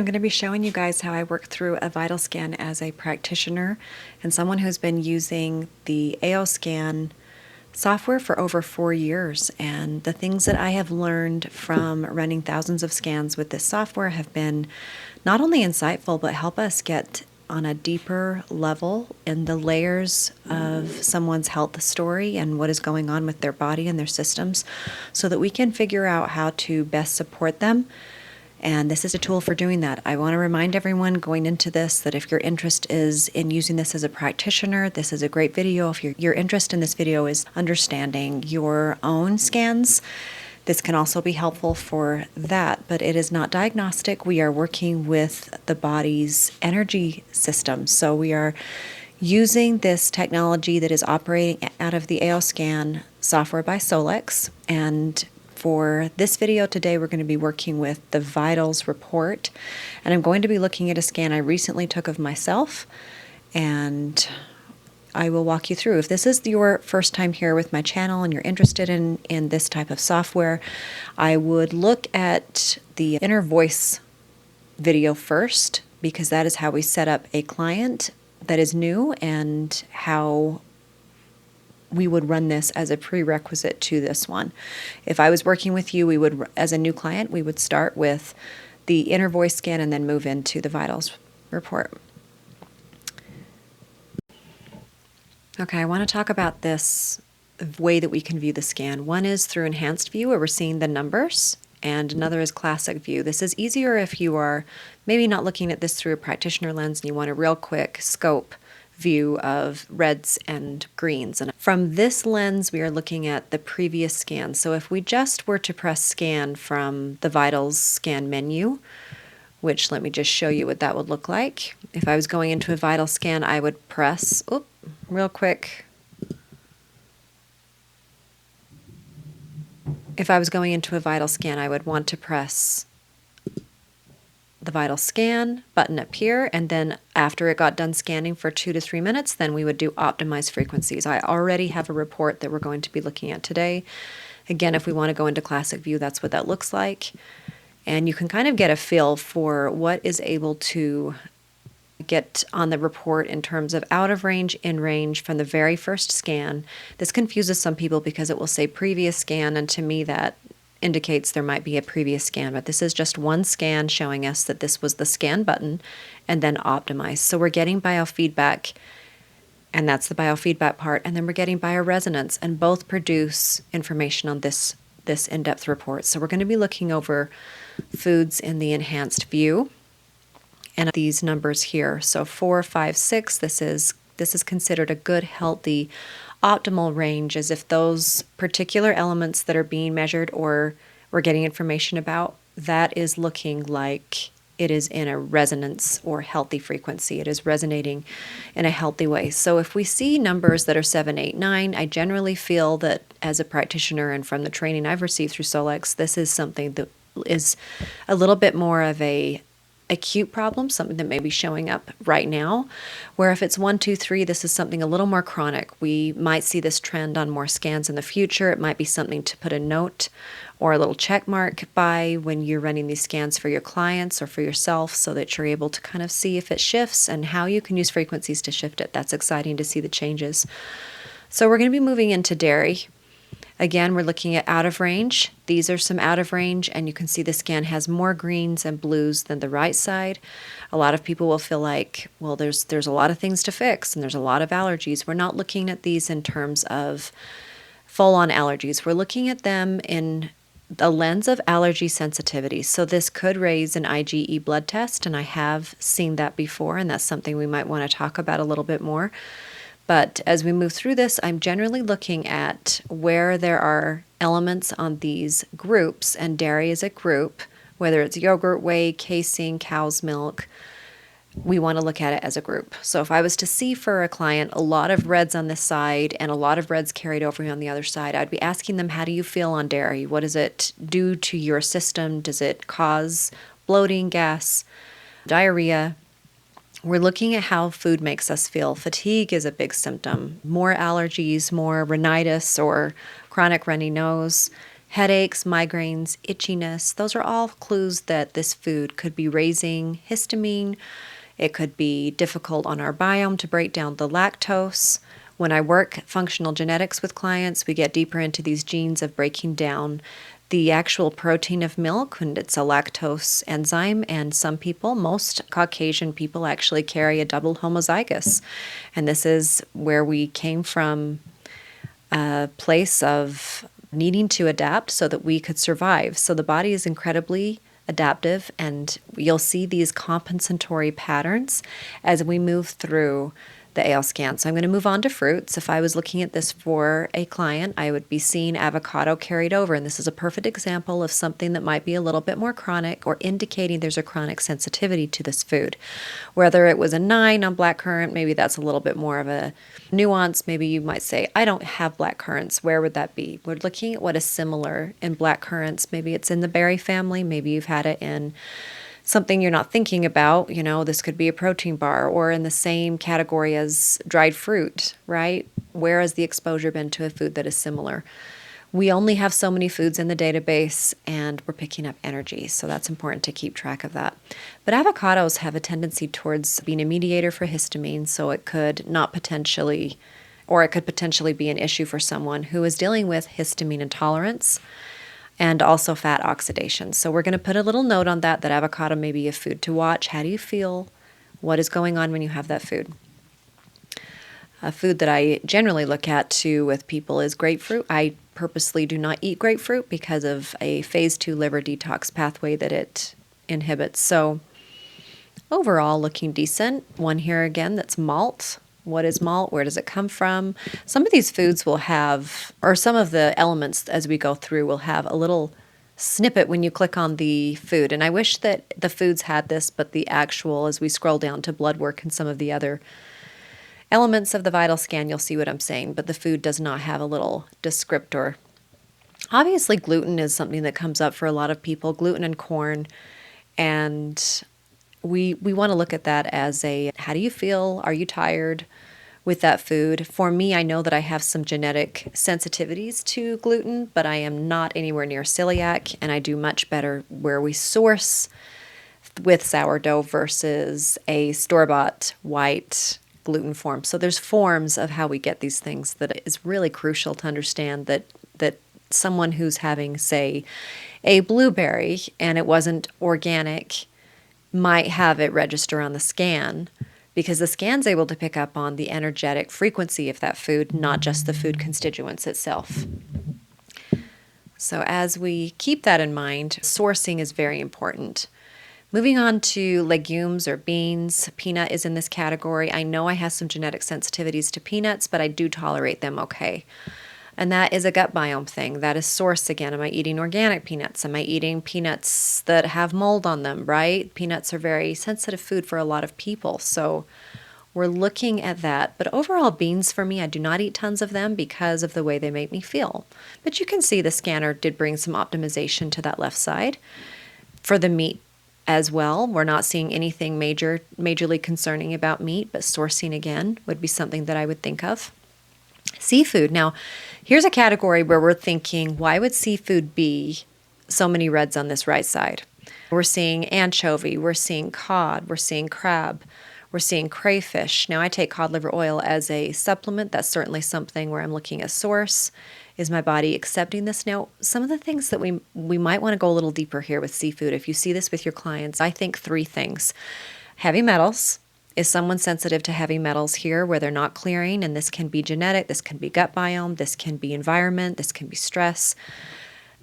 I'm going to be showing you guys how I work through a vital scan as a practitioner and someone who's been using the AO scan software for over 4 years. And the things that I have learned from running thousands of scans with this software have been not only insightful, but help us get on a deeper level in the layers of someone's health story and what is going on with their body and their systems so that we can figure out how to best support them. And this is a tool for doing that. I want to remind everyone going into this that if your interest is in using this as a practitioner, this is a great video. If your interest in this video is understanding your own scans, this can also be helpful for that, but it is not diagnostic. We are working with the body's energy system. So we are using this technology that is operating out of the AO scan software by Solex. And for this video today, we're going to be working with the vitals report, and I'm going to be looking at a scan I recently took of myself, and I will walk you through. If this is your first time here with my channel and you're interested in this type of software, I would look at the inner voice video first, because that is how we set up a client that is new and how we would run this as a prerequisite to this one. If I was working with you, we would, as a new client, we would start with the inner voice scan and then move into the vitals report. Okay, I want to talk about this way that we can view the scan. One is through enhanced view, where we're seeing the numbers, and another is classic view. This is easier if you are maybe not looking at this through a practitioner lens and you want a real quick scope view of reds and greens. And from this lens, we are looking at the previous scan. So if we just were to press scan from the vitals scan menu, which let me just show you what that would look like. If I was going into a vital scan, I would press, real quick. If I was going into a vital scan, I would want to press the vital scan button up here, and then after it got done scanning for 2 to 3 minutes, then we would do optimize frequencies. I already have a report that we're going to be looking at today. Again, if we want to go into classic view, that's what that looks like. And you can kind of get a feel for what is able to get on the report in terms of out of range, in range from the very first scan. This confuses some people because it will say previous scan, and to me that indicates there might be a previous scan, but this is just one scan showing us that this was the scan button and then optimize. So we're getting biofeedback, and that's the biofeedback part, and then we're getting bioresonance, and both produce information on this in-depth report. So we're going to be looking over foods in the enhanced view and these numbers here. So 4, 5, 6, this is considered a good, healthy, optimal range, as if those particular elements that are being measured or we're getting information about, that is looking like it is in a resonance or healthy frequency. It is resonating in a healthy way. So if we see numbers that are 7, 8, 9, I generally feel that as a practitioner and from the training I've received through Solex, this is something that is a little bit more of a acute problem, something that may be showing up right now, where if it's 1, 2, 3, this is something a little more chronic. We might see this trend on more scans in the future. It might be something to put a note or a little check mark by when you're running these scans for your clients or for yourself, so that you're able to kind of see if it shifts and how you can use frequencies to shift it. That's exciting to see the changes. So we're going to be moving into dairy. Again, we're looking at out of range. These are some out of range, and you can see the scan has more greens and blues than the right side. A lot of people will feel like, well, there's a lot of things to fix, and there's a lot of allergies. We're not looking at these in terms of full-on allergies. We're looking at them in the lens of allergy sensitivity. So this could raise an IgE blood test, and I have seen that before, and that's something we might want to talk about a little bit more. But as we move through this, I'm generally looking at where there are elements on these groups, and dairy is a group, whether it's yogurt, whey, casein, cow's milk. We want to look at it as a group. So if I was to see for a client a lot of reds on this side and a lot of reds carried over on the other side, I'd be asking them, how do you feel on dairy? What does it do to your system? Does it cause bloating, gas, diarrhea? We're looking at how food makes us feel. Fatigue is a big symptom. More allergies, more rhinitis or chronic runny nose, Headaches, migraines, itchiness, those are all clues that this food could be raising histamine. It could be difficult on our biome to break down the lactose. When I work functional genetics with clients, we get deeper into these genes of breaking down the actual protein of milk, and it's a lactose enzyme. And some people, most Caucasian people, actually carry a double homozygous. And this is where we came from, a place of needing to adapt so that we could survive. So the body is incredibly adaptive, and you'll see these compensatory patterns as we move through the AL scan. So I'm going to move on to fruits. If I was looking at this for a client, I would be seeing avocado carried over, and this is a perfect example of something that might be a little bit more chronic or indicating there's a chronic sensitivity to this food. Whether it was a 9 on blackcurrant, maybe that's a little bit more of a nuance. Maybe you might say, I don't have blackcurrants. Where would that be? We're looking at what is similar in blackcurrants. Maybe it's in the berry family. Maybe you've had it in something you're not thinking about. This could be a protein bar, or in the same category as dried fruit, right? Where has the exposure been to a food that is similar? We only have so many foods in the database, and we're picking up energy, so that's important to keep track of that. But avocados have a tendency towards being a mediator for histamine, so it could not potentially, or it could potentially be an issue for someone who is dealing with histamine intolerance and also fat oxidation. So we're going to put a little note on that avocado may be a food to watch. How do you feel? What is going on when you have that food? A food that I generally look at too with people is grapefruit. I purposely do not eat grapefruit because of a phase 2 liver detox pathway that it inhibits. So overall, looking decent. One here again that's malt. What is malt? Where does it come from? Some of these foods will have, or some of the elements as we go through will have a little snippet when you click on the food. And I wish that the foods had this, but the actual, as we scroll down to blood work and some of the other elements of the vital scan, you'll see what I'm saying, but the food does not have a little descriptor. Obviously, gluten is something that comes up for a lot of people, gluten and corn, and we want to look at that as a, how do you feel? Are you tired with that food? For me, I know that I have some genetic sensitivities to gluten, but I am not anywhere near celiac, and I do much better where we source with sourdough versus a store-bought white gluten form. So there's forms of how we get these things that is really crucial to understand that someone who's having, say, a blueberry and it wasn't organic might have it register on the scan, because the scan's able to pick up on the energetic frequency of that food, not just the food constituents itself. So as we keep that in mind, sourcing is very important. Moving on to legumes or beans, peanut is in this category. I know I have some genetic sensitivities to peanuts, but I do tolerate them okay. And that is a gut biome thing. That is source again. Am I eating organic peanuts? Am I eating peanuts that have mold on them, right? Peanuts are very sensitive food for a lot of people. So we're looking at that. But overall, beans for me, I do not eat tons of them because of the way they make me feel. But you can see the scanner did bring some optimization to that left side. For the meat as well, we're not seeing anything majorly concerning about meat, but sourcing again would be something that I would think of. Seafood. Now, here's a category where we're thinking, why would seafood be so many reds on this right side? We're seeing anchovy, we're seeing cod, we're seeing crab, we're seeing crayfish. Now, I take cod liver oil as a supplement. That's certainly something where I'm looking at source. Is my body accepting this? Now, some of the things that we might want to go a little deeper here with seafood. If you see this with your clients, I think 3 things. Heavy metals. Is someone sensitive to heavy metals here where they're not clearing? And this can be genetic, this can be gut biome, this can be environment, this can be stress.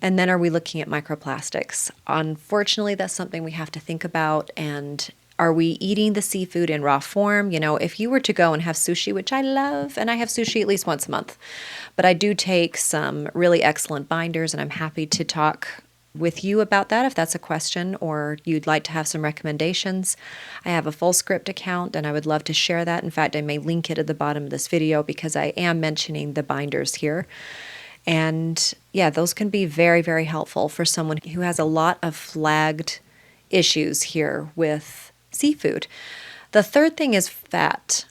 And then are we looking at microplastics? Unfortunately, that's something we have to think about. And are we eating the seafood in raw form? If you were to go and have sushi, which I love, and I have sushi at least once a month, but I do take some really excellent binders, and I'm happy to talk with you about that if that's a question or you'd like to have some recommendations. I have a full script account and I would love to share that. In fact, I may link it at the bottom of this video because I am mentioning the binders here. And yeah, those can be very, very helpful for someone who has a lot of flagged issues here with seafood. The third thing is fat.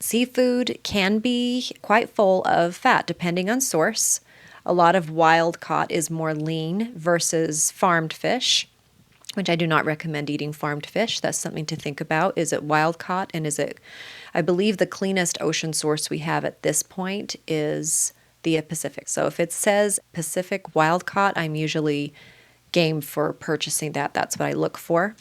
Seafood can be quite full of fat depending on source. A lot of wild caught is more lean versus farmed fish, which I do not recommend eating farmed fish. That's something to think about. Is it wild caught? And is it, I believe the cleanest ocean source we have at this point is the Pacific. So if it says Pacific wild caught, I'm usually game for purchasing that. That's what I look for.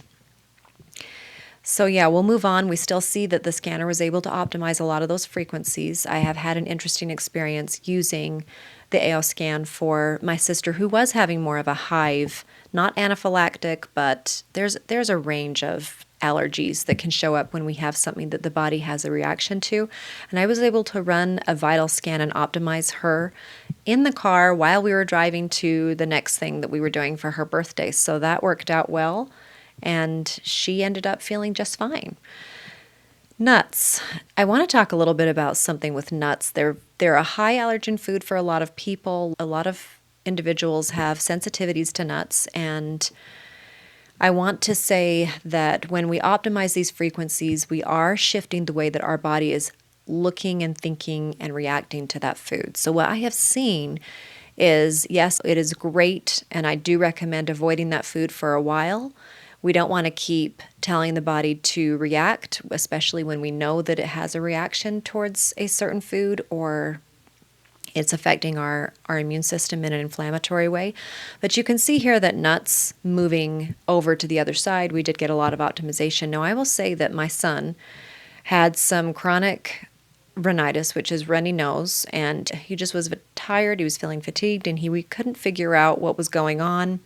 So yeah, we'll move on. We still see that the scanner was able to optimize a lot of those frequencies. I have had an interesting experience using the AO scan for my sister who was having more of a hive, not anaphylactic, but there's a range of allergies that can show up when we have something that the body has a reaction to. And I was able to run a vital scan and optimize her in the car while we were driving to the next thing that we were doing for her birthday. So that worked out well, and she ended up feeling just fine. Nuts. I want to talk a little bit about something with nuts. They're a high allergen food for a lot of people. A lot of individuals have sensitivities to nuts, and I want to say that when we optimize these frequencies, we are shifting the way that our body is looking and thinking and reacting to that food. So what I have seen is, yes, it is great, and I do recommend avoiding that food for a while. We don't want to keep telling the body to react, especially when we know that it has a reaction towards a certain food or it's affecting our immune system in an inflammatory way. But you can see here that nuts moving over to the other side, we did get a lot of optimization. Now, I will say that my son had some chronic rhinitis, which is runny nose, and he just was tired. He was feeling fatigued, and we couldn't figure out what was going on.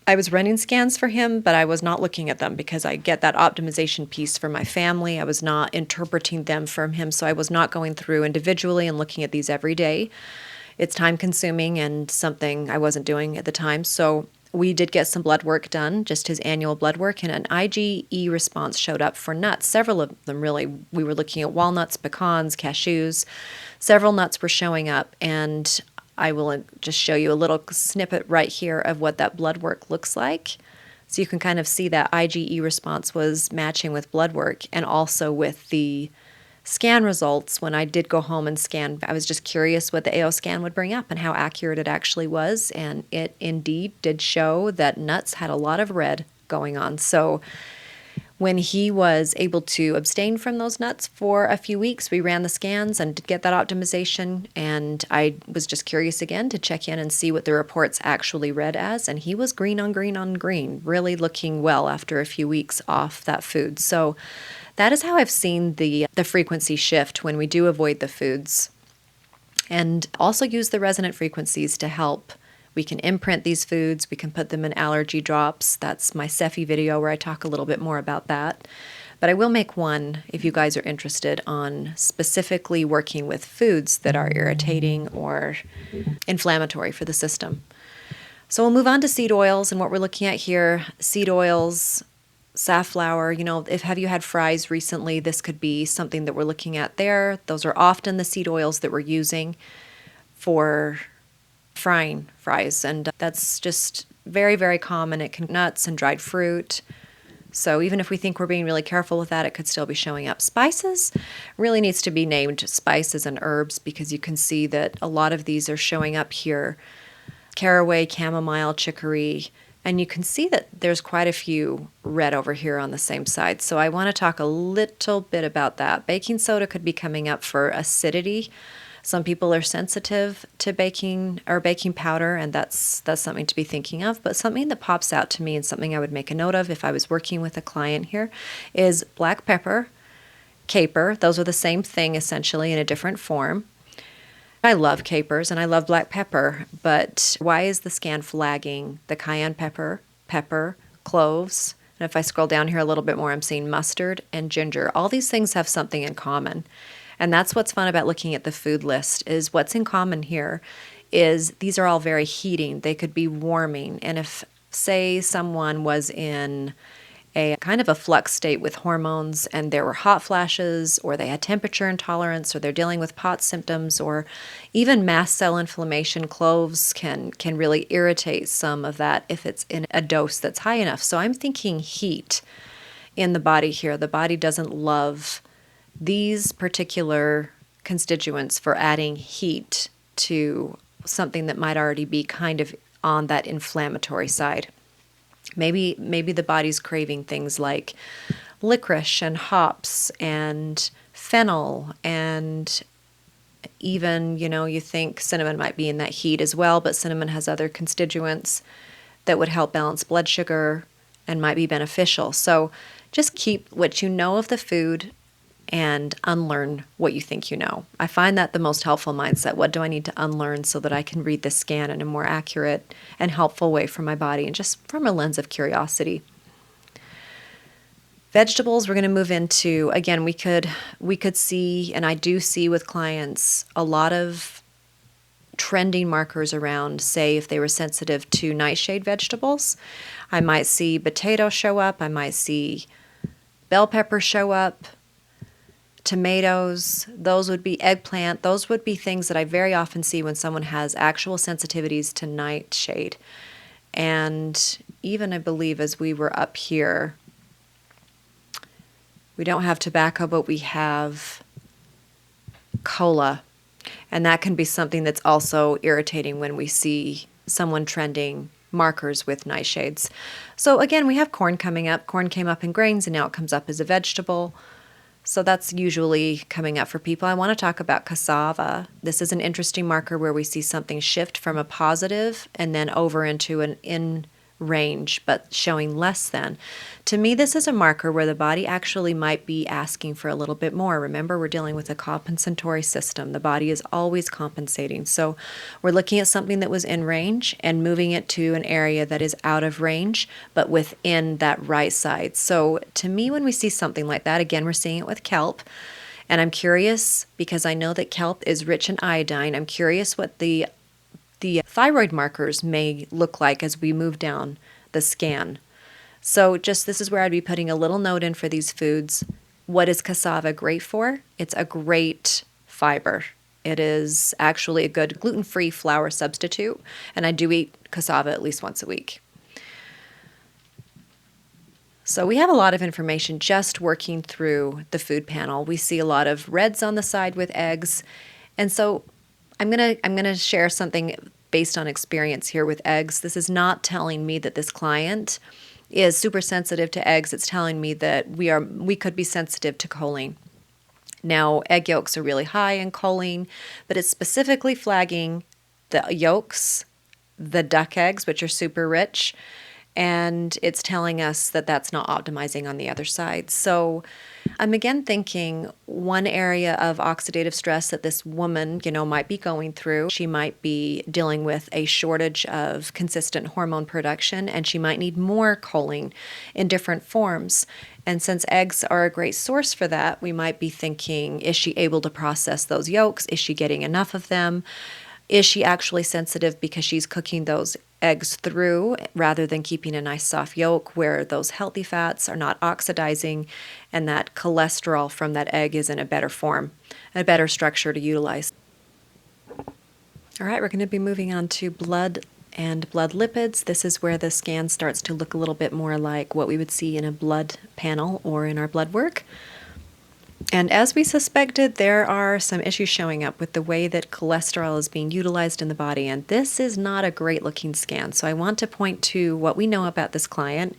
I was running scans for him, but I was not looking at them because I get that optimization piece for my family. I was not interpreting them from him, so I was not going through individually and looking at these every day. It's time consuming and something I wasn't doing at the time. So we did get some blood work done, just his annual blood work, and an IgE response showed up for nuts. Several of them, really. We were looking at walnuts, pecans, cashews. Several nuts were showing up, and I will just show you a little snippet right here of what that blood work looks like. So you can kind of see that IgE response was matching with blood work and also with the scan results. When I did go home and scan, I was just curious what the AO scan would bring up and how accurate it actually was. And it indeed did show that nuts had a lot of red going on. So when he was able to abstain from those nuts for a few weeks, we ran the scans and did get that optimization. And I was just curious again to check in and see what the reports actually read as. And he was green on green on green, really looking well after a few weeks off that food. So that is how I've seen the frequency shift when we do avoid the foods. And also use the resonant frequencies to help. We can imprint these foods. We can put them in allergy drops. That's my Cephi video where I talk a little bit more about that. But I will make one, if you guys are interested, on specifically working with foods that are irritating or inflammatory for the system. So we'll move on to seed oils, and what we're looking at here, seed oils, safflower. Have you had fries recently? This could be something that we're looking at there. Those are often the seed oils that we're using for frying fries, and that's just very, very common. It can nuts and dried fruit. So even if we think we're being really careful with that, it could still be showing up. Spices really needs to be named spices and herbs because you can see that a lot of these are showing up here. Caraway, chamomile, chicory, and you can see that there's quite a few red over here on the same side. So I want to talk a little bit about that. Baking soda could be coming up for acidity. Some people are sensitive to baking or baking powder, and that's something to be thinking of. But something that pops out to me and something I would make a note of if I was working with a client here is black pepper, caper. Those are the same thing essentially in a different form. I love capers and I love black pepper, but why is the scan flagging the cayenne pepper, cloves? And if I scroll down here a little bit more, I'm seeing mustard and ginger. All these things have something in common. And that's what's fun about looking at the food list is what's in common here is these are all very heating. They could be warming. And if, say, someone was in a kind of a flux state with hormones and there were hot flashes or they had temperature intolerance or they're dealing with POTS symptoms or even mast cell inflammation, cloves can really irritate some of that if it's in a dose that's high enough. So I'm thinking heat in the body here. The body doesn't love these particular constituents for adding heat to something that might already be kind of on that inflammatory side. Maybe the body's craving things like licorice and hops and fennel, and even, you think cinnamon might be in that heat as well, but cinnamon has other constituents that would help balance blood sugar and might be beneficial. So just keep what you know of the food and unlearn what you think you know. I find that the most helpful mindset. What do I need to unlearn so that I can read the scan in a more accurate and helpful way for my body, and just from a lens of curiosity? Vegetables, we're going to move into, again, we could see, and I do see with clients, a lot of trending markers around, say, if they were sensitive to nightshade vegetables. I might see potato show up, I might see bell pepper show up, tomatoes, those would be eggplant, those would be things that I very often see when someone has actual sensitivities to nightshade. And even, I believe, as we were up here, we don't have tobacco, but we have cola. And that can be something that's also irritating when we see someone trending markers with nightshades. So again, we have corn coming up. Corn came up in grains, and now it comes up as a vegetable. So that's usually coming up for people. I want to talk about cassava. This is an interesting marker where we see something shift from a positive and then over into an in range, but showing less than. To me, this is a marker where the body actually might be asking for a little bit more. Remember, we're dealing with a compensatory system. The body is always compensating. So we're looking at something that was in range and moving it to an area that is out of range, but within that right side. So to me, when we see something like that, again, we're seeing it with kelp. And I'm curious, because I know that kelp is rich in iodine, I'm curious what the thyroid markers may look like as we move down the scan. So just, this is where I'd be putting a little note in for these foods. What is cassava great for? It's a great fiber. It is actually a good gluten-free flour substitute, and I do eat cassava at least once a week. So we have a lot of information just working through the food panel. We see a lot of reds on the side with eggs, and so I'm gonna share something based on experience here with eggs. This is not telling me that this client is super sensitive to eggs. It's telling me that we could be sensitive to choline. Now, egg yolks are really high in choline, but it's specifically flagging the yolks, the duck eggs, which are super rich, and it's telling us that that's not optimizing on the other side. So I'm again thinking one area of oxidative stress that this woman, might be going through. She might be dealing with a shortage of consistent hormone production, and she might need more choline in different forms. And since eggs are a great source for that, we might be thinking, is she able to process those yolks? Is she getting enough of them? Is she actually sensitive because she's cooking those eggs through rather than keeping a nice soft yolk where those healthy fats are not oxidizing and that cholesterol from that egg is in a better form, a better structure to utilize? All right, we're going to be moving on to blood and blood lipids. This is where the scan starts to look a little bit more like what we would see in a blood panel or in our blood work. And as we suspected, there are some issues showing up with the way that cholesterol is being utilized in the body, and this is not a great looking scan. So I want to point to what we know about this client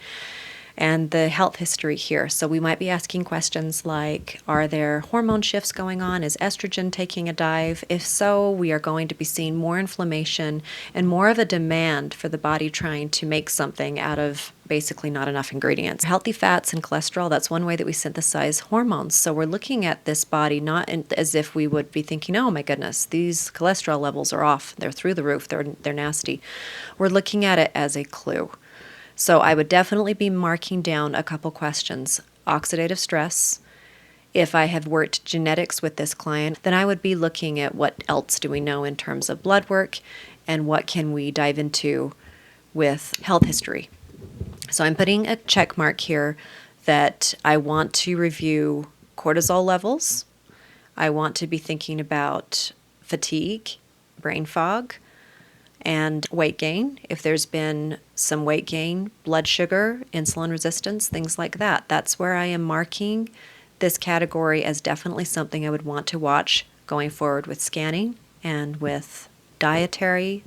and the health history here. So we might be asking questions like, are there hormone shifts going on? Is estrogen taking a dive? If so, we are going to be seeing more inflammation and more of a demand for the body trying to make something out of basically not enough ingredients. Healthy fats and cholesterol, that's one way that we synthesize hormones. So we're looking at this body not as if we would be thinking, oh my goodness, these cholesterol levels are off. They're through the roof. They're nasty. We're looking at it as a clue. So I would definitely be marking down a couple questions. Oxidative stress. If I have worked genetics with this client, then I would be looking at what else do we know in terms of blood work and what can we dive into with health history. So I'm putting a check mark here that I want to review cortisol levels. I want to be thinking about fatigue, brain fog, and weight gain. If there's been some weight gain, blood sugar, insulin resistance, things like that. That's where I am marking this category as definitely something I would want to watch going forward with scanning and with dietary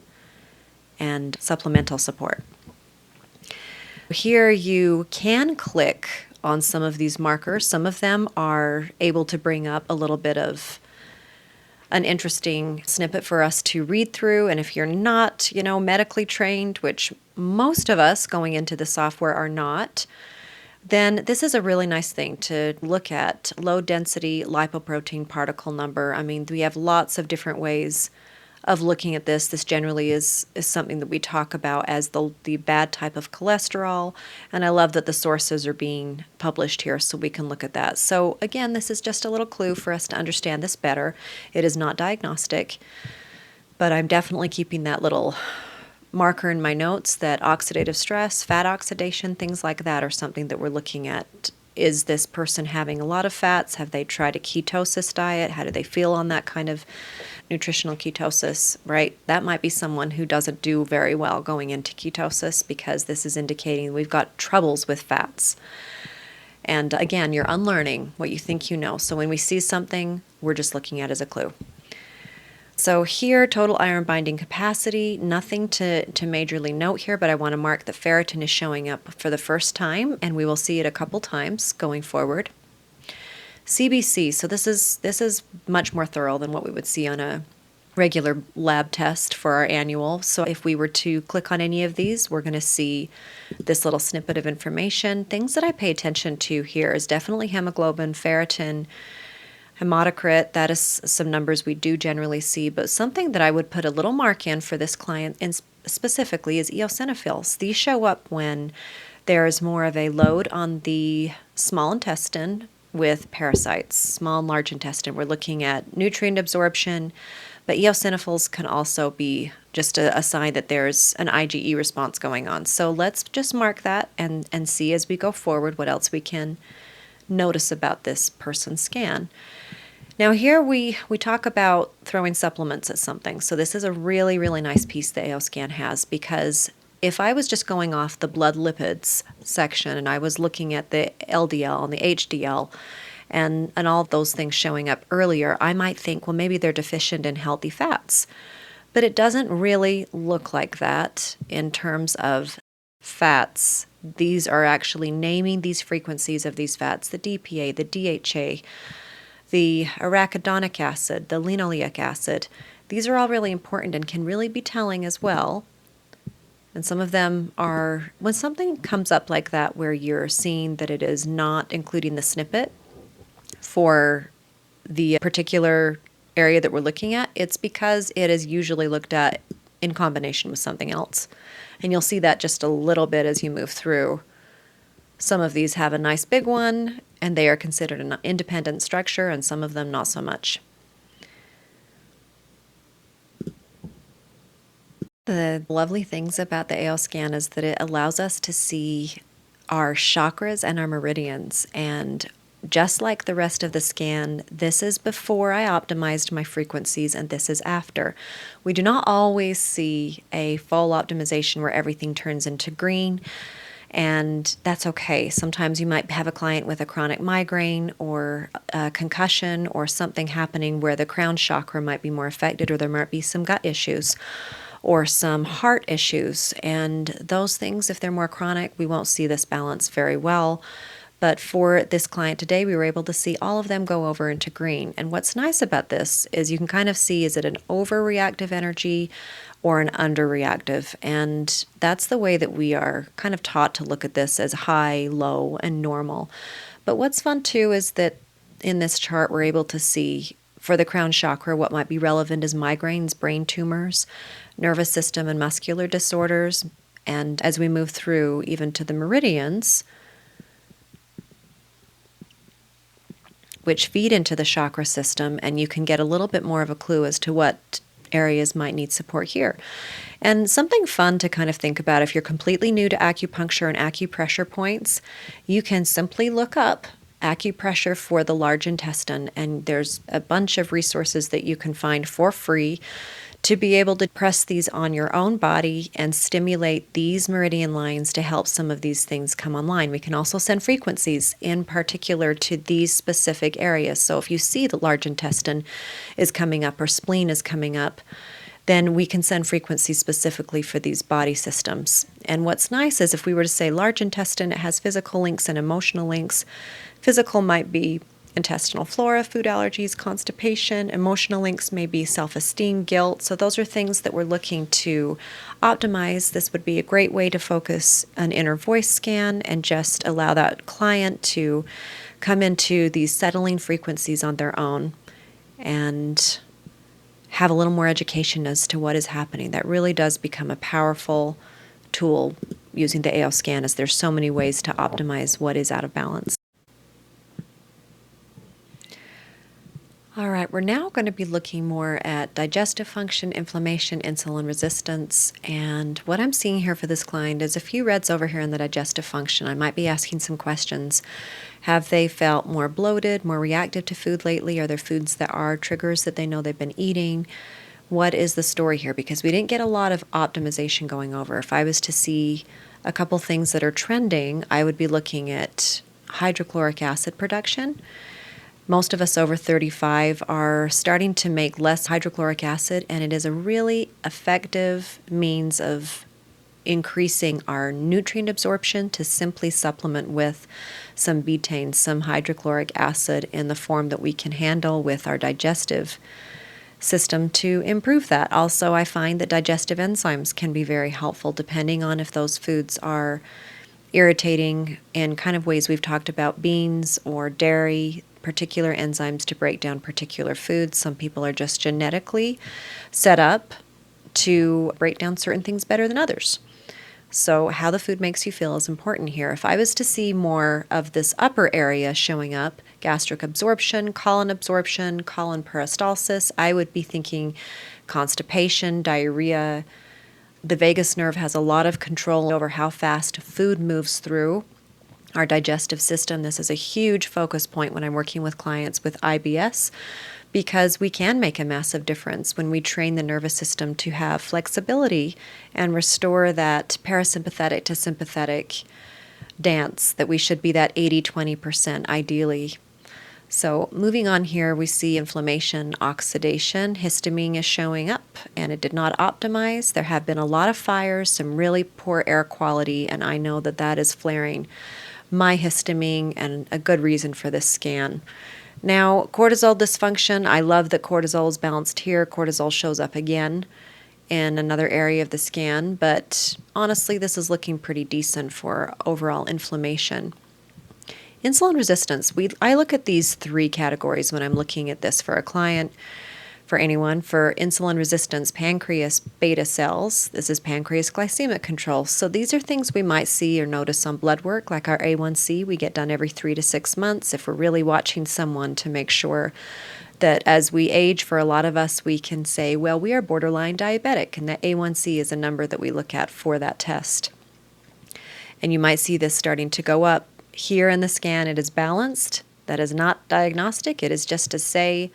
and supplemental support. Here you can click on some of these markers. Some of them are able to bring up a little bit of an interesting snippet for us to read through. And if you're not, medically trained, which most of us going into the software are not, then this is a really nice thing to look at. Low density lipoprotein particle number. I mean, we have lots of different ways of looking at this. This generally is something that we talk about as the bad type of cholesterol, and I love that the sources are being published here so we can look at that. So again, this is just a little clue for us to understand this better. It is not diagnostic, but I'm definitely keeping that little marker in my notes that oxidative stress, fat oxidation, things like that are something that we're looking at. Is this person having a lot of fats? Have they tried a ketosis diet? How do they feel on that kind of nutritional ketosis, right? That might be someone who doesn't do very well going into ketosis because this is indicating we've got troubles with fats. And again, you're unlearning what you think you know. So when we see something, we're just looking at it as a clue. So here, total iron binding capacity, nothing to majorly note here, but I want to mark that ferritin is showing up for the first time, and we will see it a couple times going forward. CBC, so this is much more thorough than what we would see on a regular lab test for our annual. So if we were to click on any of these, we're going to see this little snippet of information. Things that I pay attention to here is definitely hemoglobin, ferritin, hematocrit. That is some numbers we do generally see, but something that I would put a little mark in for this client and specifically is eosinophils. These show up when there is more of a load on the small intestine with parasites, small and large intestine. We're looking at nutrient absorption, but eosinophils can also be just a sign that there's an IgE response going on. So let's just mark that and see as we go forward what else we can notice about this person's scan. Now here we talk about throwing supplements at something. So this is a really, really nice piece the AO scan has, because if I was just going off the blood lipids section and I was looking at the LDL and the HDL and all those things showing up earlier, I might think, well, maybe they're deficient in healthy fats. But it doesn't really look like that in terms of fats. These are actually naming these frequencies of these fats, the DPA, the DHA, the arachidonic acid, the linoleic acid. These are all really important and can really be telling as well. And some of them are, when something comes up like that where you're seeing that it is not including the snippet for the particular area that we're looking at, it's because it is usually looked at in combination with something else. And you'll see that just a little bit as you move through. Some of these have a nice big one, and they are considered an independent structure, and some of them not so much. The lovely things about the AO scan is that it allows us to see our chakras and our meridians. And just like the rest of the scan, this is before I optimized my frequencies, and this is after. We do not always see a full optimization where everything turns into green, and that's okay. Sometimes you might have a client with a chronic migraine or a concussion or something happening where the crown chakra might be more affected, or there might be some gut issues or some heart issues. And those things, if they're more chronic, we won't see this balance very well. But for this client today, we were able to see all of them go over into green. And what's nice about this is you can kind of see, is it an overreactive energy or an underreactive? And that's the way that we are kind of taught to look at this, as high, low, and normal. But what's fun too is that in this chart, we're able to see for the crown chakra, what might be relevant is migraines, brain tumors, nervous system and muscular disorders. And as we move through even to the meridians, which feed into the chakra system, and you can get a little bit more of a clue as to what areas might need support here. And something fun to kind of think about, if you're completely new to acupuncture and acupressure points, you can simply look up acupressure for the large intestine, and there's a bunch of resources that you can find for free to be able to press these on your own body and stimulate these meridian lines to help some of these things come online. We can also send frequencies in particular to these specific areas. So if you see the large intestine is coming up or spleen is coming up, then we can send frequencies specifically for these body systems. And what's nice is if we were to say large intestine, it has physical links and emotional links. Physical might be intestinal flora, food allergies, constipation. Emotional links may be self-esteem, guilt. So those are things that we're looking to optimize. This would be a great way to focus an inner voice scan and just allow that client to come into these settling frequencies on their own and have a little more education as to what is happening. That really does become a powerful tool using the AO scan, as there's so many ways to optimize what is out of balance. All right, we're now going to be looking more at digestive function, inflammation, insulin resistance, and what I'm seeing here for this client is a few reds over here in the digestive function. I might be asking some questions. Have they felt more bloated, more reactive to food lately? Are there foods that are triggers that they know they've been eating? What is the story here? Because we didn't get a lot of optimization going over. If I was to see a couple things that are trending, I would be looking at hydrochloric acid production. Most of us over 35 are starting to make less hydrochloric acid, and it is a really effective means of increasing our nutrient absorption to simply supplement with some betaine, some hydrochloric acid in the form that we can handle with our digestive system to improve that. Also, I find that digestive enzymes can be very helpful depending on if those foods are irritating in kind of ways we've talked about, beans or dairy, particular enzymes to break down particular foods. Some people are just genetically set up to break down certain things better than others. So how the food makes you feel is important here. If I was to see more of this upper area showing up, gastric absorption, colon peristalsis, I would be thinking constipation, diarrhea. The vagus nerve has a lot of control over how fast food moves through our digestive system. This is a huge focus point when I'm working with clients with IBS, because we can make a massive difference when we train the nervous system to have flexibility and restore that parasympathetic to sympathetic dance, that we should be that 80-20% ideally. So moving on here, we see inflammation, oxidation, histamine is showing up, and it did not optimize. There have been a lot of fires, some really poor air quality, and I know that that is flaring my histamine, and a good reason for this scan. Now, cortisol dysfunction, I love that cortisol is balanced here. Cortisol shows up again in another area of the scan, but honestly, this is looking pretty decent for overall inflammation. Insulin resistance, I look at these three categories when I'm looking at this for a client, for anyone. For insulin resistance, pancreas beta cells, this is pancreas glycemic control. So these are things we might see or notice on blood work, like our A1C we get done every 3 to 6 months if we're really watching someone to make sure that as we age, for a lot of us, we can say, well, we are borderline diabetic, and that A1C is a number that we look at for that test. And you might see this starting to go up. Here in the scan, it is balanced. That is not diagnostic. It is just to say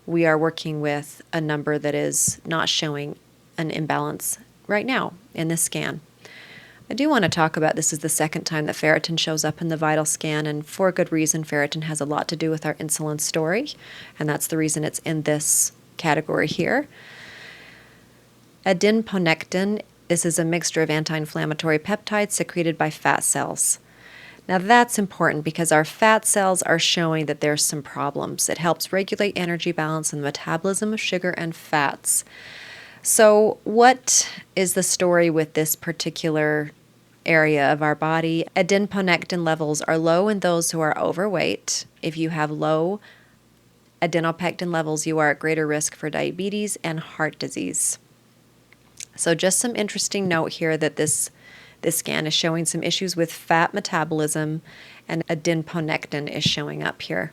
we are working with a number that is not showing an imbalance right now in this scan. I do want to talk about, this is the second time that ferritin shows up in the vital scan, and for a good reason. Ferritin has a lot to do with our insulin story, and that's the reason it's in this category here. Adiponectin, this is a mixture of anti-inflammatory peptides secreted by fat cells. Now that's important because our fat cells are showing that there's some problems. It helps regulate energy balance and the metabolism of sugar and fats. So what is the story with this particular area of our body? Adiponectin levels are low in those who are overweight. If you have low adenopectin levels, you are at greater risk for diabetes and heart disease. So just some interesting note here that this scan is showing some issues with fat metabolism, and adiponectin is showing up here.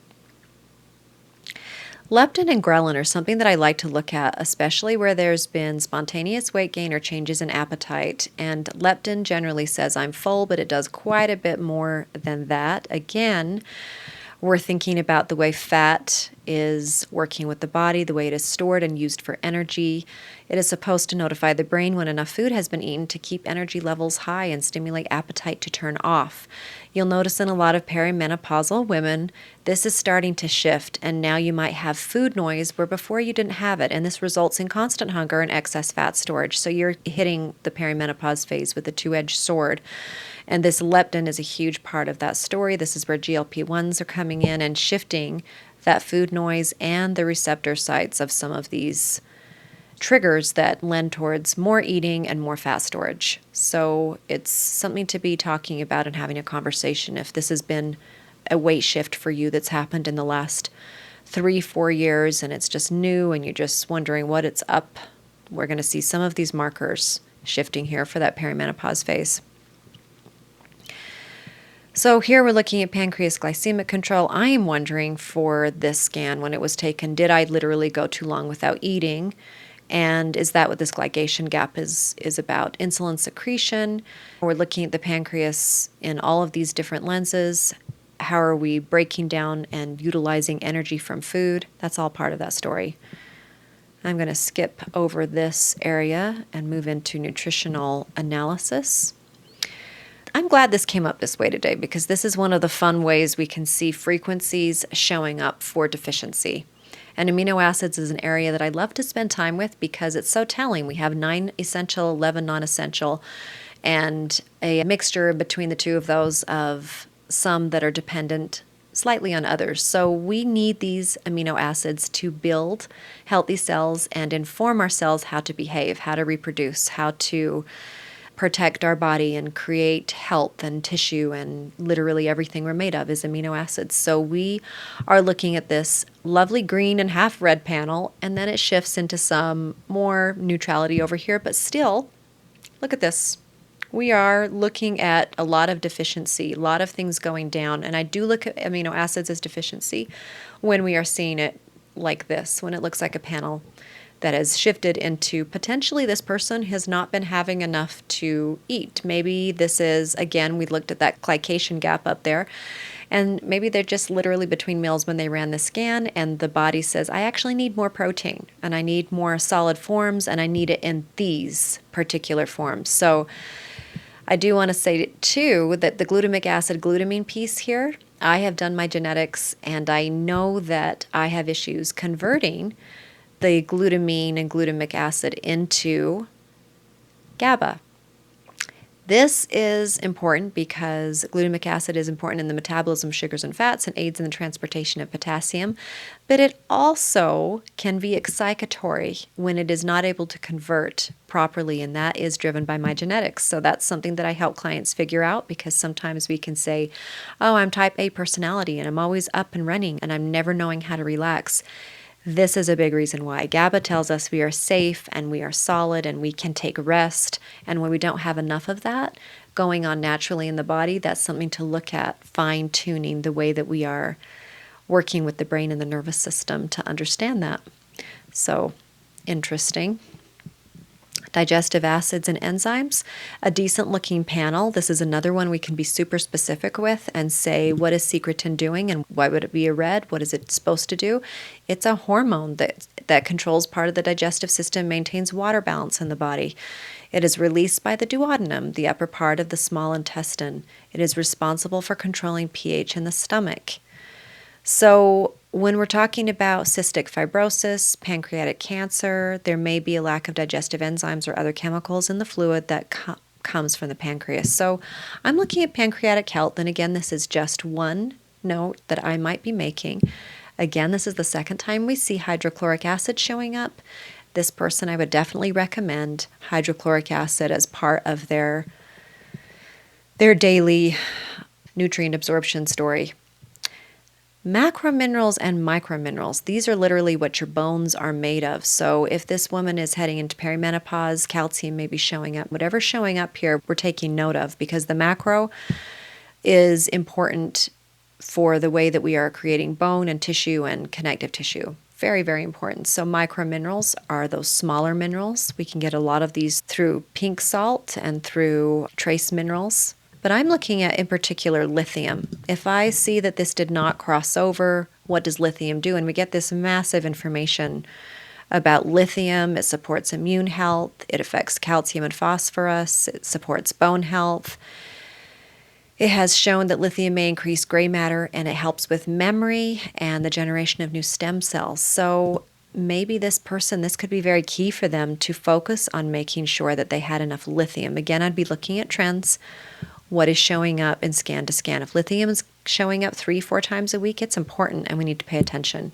Leptin and ghrelin are something that I like to look at, especially where there's been spontaneous weight gain or changes in appetite. And leptin generally says I'm full, but it does quite a bit more than that. Again, We're thinking about the way fat is working with the body, the way it is stored and used for energy. It is supposed to notify the brain when enough food has been eaten to keep energy levels high and stimulate appetite to turn off. You'll notice in a lot of perimenopausal women, this is starting to shift, and now you might have food noise where before you didn't have it, and this results in constant hunger and excess fat storage. So you're hitting the perimenopause phase with a two-edged sword. And this leptin is a huge part of that story. This is where GLP-1s are coming in and shifting that food noise and the receptor sites of some of these triggers that lend towards more eating and more fat storage. So it's something to be talking about and having a conversation if this has been a weight shift for you that's happened in the last 3-4 years and it's just new and you're just wondering what it's up. We're going to see some of these markers shifting here for that perimenopause phase. So here we're looking at pancreas glycemic control. I am wondering for this scan when it was taken, did I literally go too long without eating? And is that what this glycation gap is about? Insulin secretion. We're looking at the pancreas in all of these different lenses. How are we breaking down and utilizing energy from food? That's all part of that story. I'm going to skip over this area and move into nutritional analysis. I'm glad this came up this way today because this is one of the fun ways we can see frequencies showing up for deficiency. And amino acids is an area that I love to spend time with because it's so telling. We have 9 essential, 11 non-essential, and a mixture between the two of those of some that are dependent slightly on others. So we need these amino acids to build healthy cells and inform our cells how to behave, how to reproduce, how to protect our body and create health and tissue, and literally everything we're made of is amino acids. So we are looking at this lovely green and half red panel, and then it shifts into some more neutrality over here, but still, look at this. We are looking at a lot of deficiency, a lot of things going down, and I do look at amino acids as deficiency when we are seeing it like this, when it looks like a panel that has shifted into potentially this person has not been having enough to eat. Maybe this is, again, we looked at that glycation gap up there, and maybe they're just literally between meals when they ran the scan, and the body says, I actually need more protein, and I need more solid forms, and I need it in these particular forms. So I do want to say, too, that the glutamic acid glutamine piece here, I have done my genetics, and I know that I have issues converting the glutamine and glutamic acid into GABA. This is important because glutamic acid is important in the metabolism of sugars and fats and aids in the transportation of potassium, but it also can be excitatory when it is not able to convert properly, and that is driven by my genetics. So that's something that I help clients figure out, because sometimes we can say, oh, I'm type A personality and I'm always up and running and I'm never knowing how to relax. This is a big reason why. GABA tells us we are safe and we are solid and we can take rest. And when we don't have enough of that going on naturally in the body, that's something to look at, fine-tuning the way that we are working with the brain and the nervous system to understand that. So, interesting. Digestive acids and enzymes, a decent looking panel. This is another one we can be super specific with and say, what is secretin doing and why would it be a red? What is it supposed to do? It's a hormone that controls part of the digestive system, maintains water balance in the body. It is released by the duodenum, the upper part of the small intestine. It is responsible for controlling pH in the stomach. So when we're talking about cystic fibrosis, pancreatic cancer, there may be a lack of digestive enzymes or other chemicals in the fluid that comes from the pancreas. So I'm looking at pancreatic health, and again, this is just one note that I might be making. Again, this is the second time we see hydrochloric acid showing up. This person, I would definitely recommend hydrochloric acid as part of their daily nutrient absorption story. Macrominerals and microminerals, these are literally what your bones are made of. So if this woman is heading into perimenopause, calcium may be showing up. Whatever's showing up here, we're taking note of, because the macro is important for the way that we are creating bone and tissue and connective tissue. Very, very important. So microminerals are those smaller minerals. We can get a lot of these through pink salt and through trace minerals. But I'm looking at, in particular, lithium. If I see that this did not cross over, what does lithium do? And we get this massive information about lithium. It supports immune health. It affects calcium and phosphorus. It supports bone health. It has shown that lithium may increase gray matter, and it helps with memory and the generation of new stem cells. So maybe this could be very key for them to focus on making sure that they had enough lithium. Again, I'd be looking at trends. What is showing up in scan to scan? If lithium is showing up 3-4 times a week, it's important and we need to pay attention.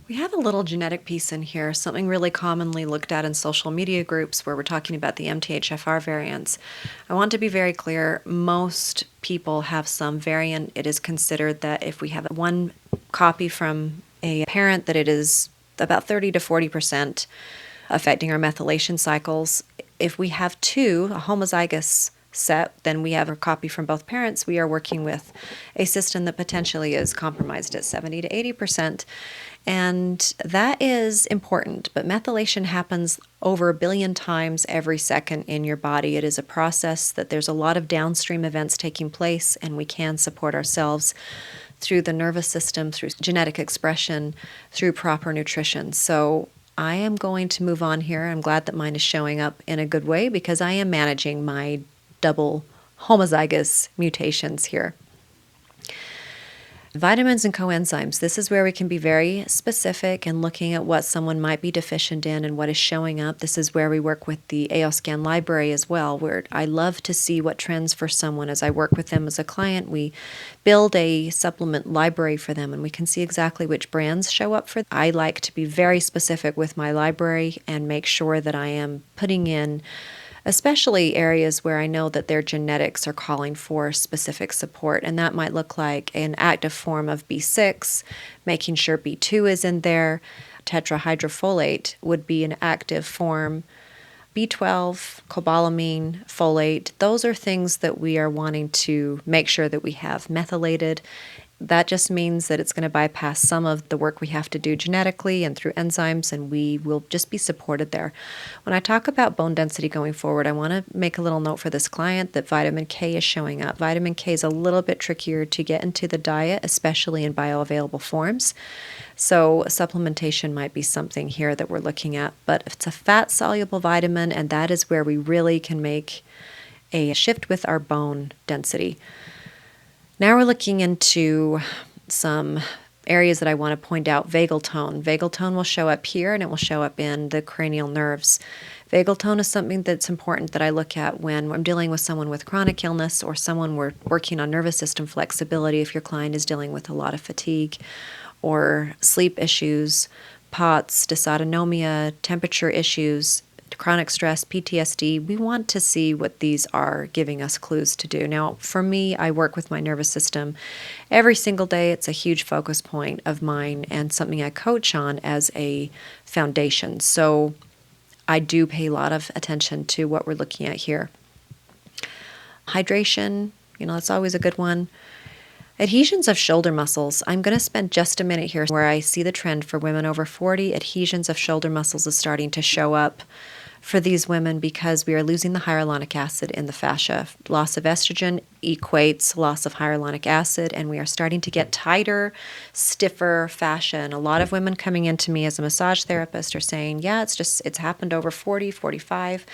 We have a little genetic piece in here, something really commonly looked at in social media groups where we're talking about the MTHFR variants. I want to be very clear, most people have some variant. It is considered that if we have one copy from a parent, that it is about 30 to 40% affecting our methylation cycles. If we have two, a homozygous set, then we have a copy from both parents. We are working with a system that potentially is compromised at 70 to 80%. And that is important, but methylation happens over 1 billion times every second in your body. It is a process that there's a lot of downstream events taking place, and we can support ourselves through the nervous system, through genetic expression, through proper nutrition. So I am going to move on here. I'm glad that mine is showing up in a good way because I am managing my double homozygous mutations here. Vitamins and coenzymes. This is where we can be very specific in looking at what someone might be deficient in and what is showing up. This is where we work with the AOScan library as well, where I love to see what trends for someone. As I work with them as a client, we build a supplement library for them and we can see exactly which brands show up for them. I like to be very specific with my library and make sure that I am putting in especially areas where I know that their genetics are calling for specific support. And that might look like an active form of B6, making sure B2 is in there. Tetrahydrofolate would be an active form. B12, cobalamin, folate, those are things that we are wanting to make sure that we have methylated. That just means that it's going to bypass some of the work we have to do genetically and through enzymes, and we will just be supported there. When I talk about bone density going forward, I want to make a little note for this client that vitamin K is showing up. Vitamin K is a little bit trickier to get into the diet, especially in bioavailable forms. So supplementation might be something here that we're looking at. But if it's a fat-soluble vitamin, and that is where we really can make a shift with our bone density. Now we're looking into some areas that I want to point out. Vagal tone. Vagal tone will show up here and it will show up in the cranial nerves. Vagal tone is something that's important that I look at when I'm dealing with someone with chronic illness or someone we're working on nervous system flexibility. If your client is dealing with a lot of fatigue or sleep issues, POTS, dysautonomia, temperature issues, chronic stress, PTSD, we want to see what these are giving us clues to do. Now, for me, I work with my nervous system every single day. It's a huge focus point of mine and something I coach on as a foundation. So I do pay a lot of attention to what we're looking at here. Hydration, that's always a good one. Adhesions of shoulder muscles. I'm going to spend just a minute here where I see the trend for women over 40. Adhesions of shoulder muscles is starting to show up for these women because we are losing the hyaluronic acid in the fascia. Loss of estrogen equates loss of hyaluronic acid, and we are starting to get tighter, stiffer fascia. And a lot of women coming into me as a massage therapist are saying, yeah, it's happened over 40, 45.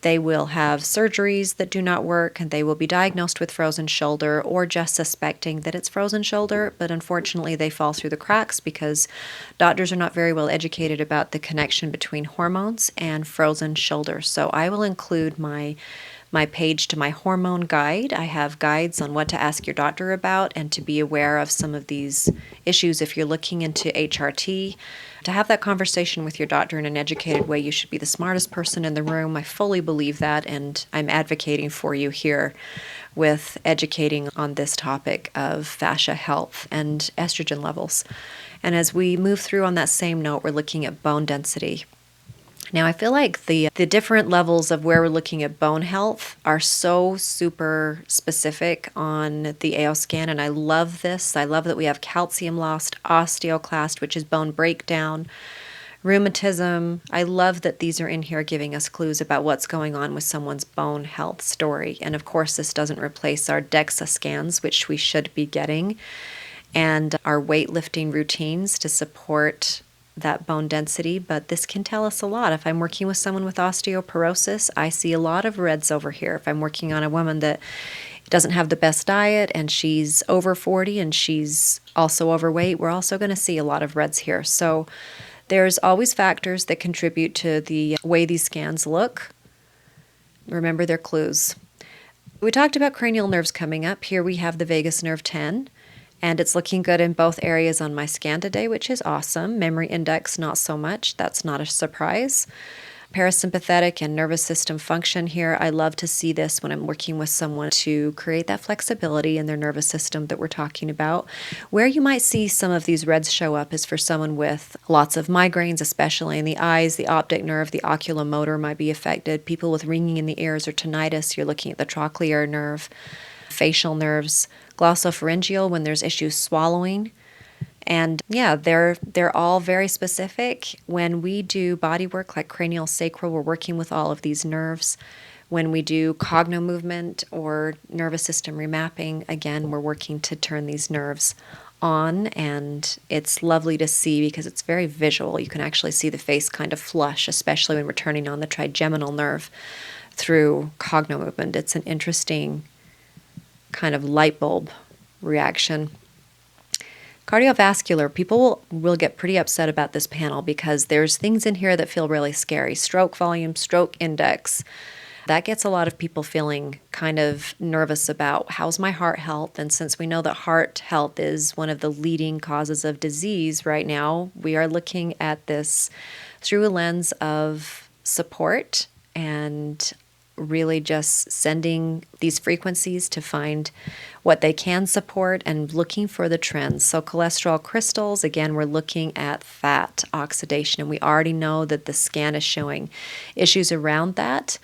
They will have surgeries that do not work, and they will be diagnosed with frozen shoulder or just suspecting that it's frozen shoulder, but unfortunately they fall through the cracks because doctors are not very well educated about the connection between hormones and frozen shoulder. So I will include my page to my hormone guide. I have guides on what to ask your doctor about and to be aware of some of these issues if you're looking into HRT. To have that conversation with your doctor in an educated way, you should be the smartest person in the room. I fully believe that, and I'm advocating for you here with educating on this topic of fascia health and estrogen levels. And as we move through on that same note, we're looking at bone density. Now, I feel like the different levels of where we're looking at bone health are so super specific on the AOScan, and I love this. I love that we have calcium loss, osteoclast, which is bone breakdown, Rheumatism. I love that these are in here giving us clues about what's going on with someone's bone health story. And of course, this doesn't replace our DEXA scans, which we should be getting, and our weightlifting routines to support that bone density, but this can tell us a lot. If I'm working with someone with osteoporosis, I see a lot of reds over here. If I'm working on a woman that doesn't have the best diet and she's over 40 and she's also overweight, we're also going to see a lot of reds here. So there's always factors that contribute to the way these scans look. Remember, they're clues. We talked about cranial nerves coming up. Here we have the vagus nerve 10. And it's looking good in both areas on my scan today, which is awesome. Memory index, not so much. That's not a surprise. Parasympathetic and nervous system function here. I love to see this when I'm working with someone to create that flexibility in their nervous system that we're talking about. Where you might see some of these reds show up is for someone with lots of migraines, especially in the eyes. The optic nerve, the oculomotor might be affected. People with ringing in the ears or tinnitus, you're looking at the trochlear nerve. Facial nerves, glossopharyngeal when there's issues swallowing. And yeah, they're all very specific. When we do body work like cranial sacral, we're working with all of these nerves. When we do cogno movement or nervous system remapping, again, we're working to turn these nerves on, and it's lovely to see because it's very visual. You can actually see the face kind of flush, especially when we're turning on the trigeminal nerve through cogno movement. It's an interesting kind of light bulb reaction. Cardiovascular, people will get pretty upset about this panel because there's things in here that feel really scary. Stroke volume, stroke index. That gets a lot of people feeling kind of nervous about how's my heart health. And since we know that heart health is one of the leading causes of disease right now, we are looking at this through a lens of support and really just sending these frequencies to find what they can support and looking for the trends. So cholesterol crystals, again, we're looking at fat oxidation, and we already know that the scan is showing issues around that.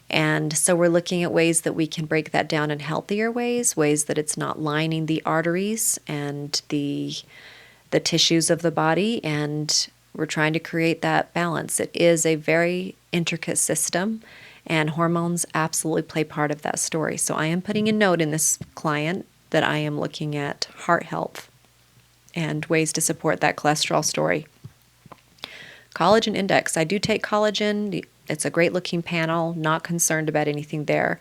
And so we're looking at ways that we can break that down in healthier ways that it's not lining the arteries and the tissues of the body, and we're trying to create that balance. It is a very intricate system, and hormones absolutely play part of that story. So I am putting a note in this client that I am looking at heart health and ways to support that cholesterol story. Collagen index. I do take collagen. It's a great looking panel. Not concerned about anything there.